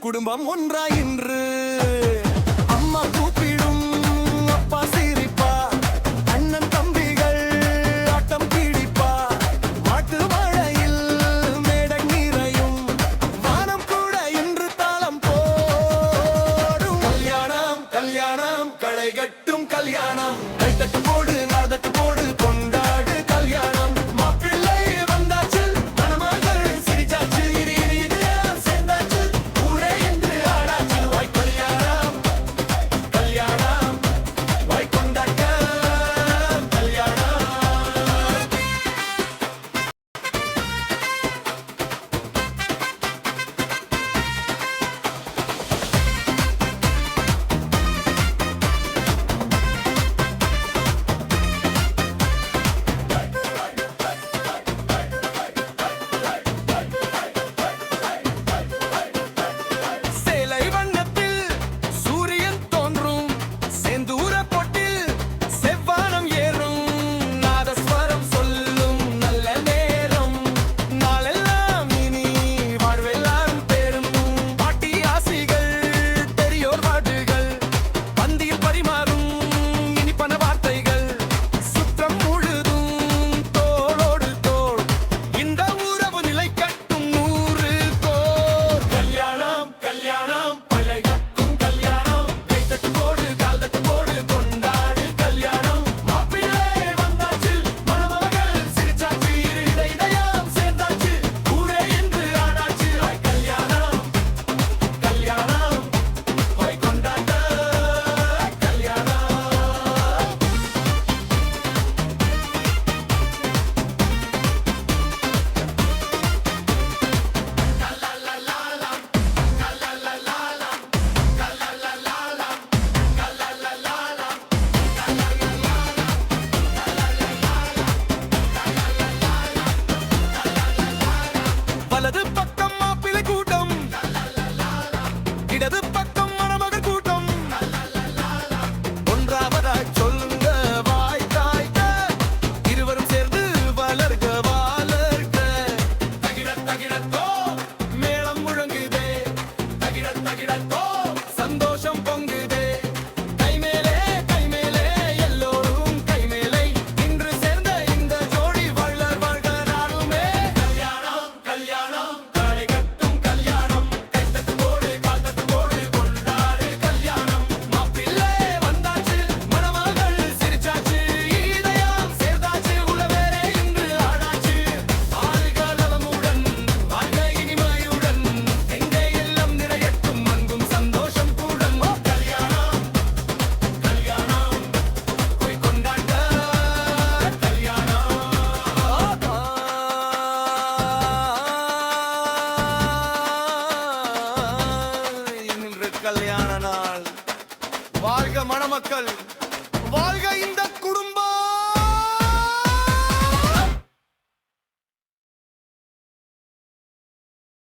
குடும்பம் ஒன்றாய் இன்று அம்மா கூப்பிடும் அப்பா சிரிப்பா அண்ணன் தம்பிகள் ஆட்டம் பிடிப்பா மாட்டு மழையில் மேடை நிறையும் வானம் கூட இன்று தாளம் போடும் கல்யாணம் கல்யாணம் களை கட்டும் கல்யாணம் கைத்தட்டு போடு நாதட்டு போடு கொண்டாடு கல்யாணம் மாப்பிள்ளை வந்தாச்சு மணமகள் சிரிச்சாச்சு இரு சேர்ந்தாச்சு ஊரே என்று ஆடாச்சு வாய் கல்யாணம் கல்யாணம் வாய் கொண்டாட்ட கல்யாணம் சேலை வண்ணத்தில் சூரியன் தோன்றும் செந்தூர பொட்டில் செவ்வானம் ஏறும் நாதஸ்வரம் சொல்லும் நல்ல நேரம் நாளெல்லாம் இனி வாழ்வெல்லாம் பெரும் பாட்டி ஆசிகள் பெரியோர் பாட்டுகள் பந்தியில் பரிமாறும் இனிப்பன வார்த்தைகள் சுற்றம் முழுதும் தோளோடு தோள் இந்த உறவு நிலை கட்டும் 100 கோர் கல்யாணம் கல்யாணம் பழகக்கும் கல்யாணம் கைத்தட்டு போடு கால்தட்டு போடு கொண்டாடு கல்யாணம் மாப்பிள்ளை வந்தாச்சு மணமகள் சிரிச்சாச்சு இரு இதயம் சேர்ந்தாச்சு ஊரே என்று ஆடாச்சு கல்யாணம் கல்யாணம் போய் கொண்டாட கல்யாணம் வலது பக்கம் மாப்பிள்ளை கூட்டம் இடது பக்கம் மணமகள் கூட்டம் ஒன்றாவதாய் சொல்லுங்க வாய் தாய்க்க இருவரும் சேர்ந்து வளர்க வாழர்க தகிடத்தோ மேளம் முழங்குதே தகிடத்தோ சந்தோஷம் பொங்குதே கைமேலே எல்லோரும் கைமேலை இன்று சேர்ந்த இந்த ஜோடி வள்ளர் வாழ்க நாடுமே கல்யாணம் கல்யாணம் களை கட்டும் கல்யாணம் கைத்தட்டு போடு கால்தட்டு போடு கொண்டாடு கல்யாணம் மாப்பிள்ளை வந்தாச்சு மணமகள் சிரிச்சாச்சு இதயம் சேர்ந்தாச்சு உலவேரே இன்று ஆடாச்சு வாழ்க நலமுடன் வாழ்க இனிமையுடன் எங்கே எல்லாம் நிறையட்டும் அங்கும் சந்தோஷம் கூடும் கல்யாணம் கல்யாணம் போய் கொண்டாட கல்யாணம் இன்று கல்யாண நாள் வாழ்க மணமக்கள்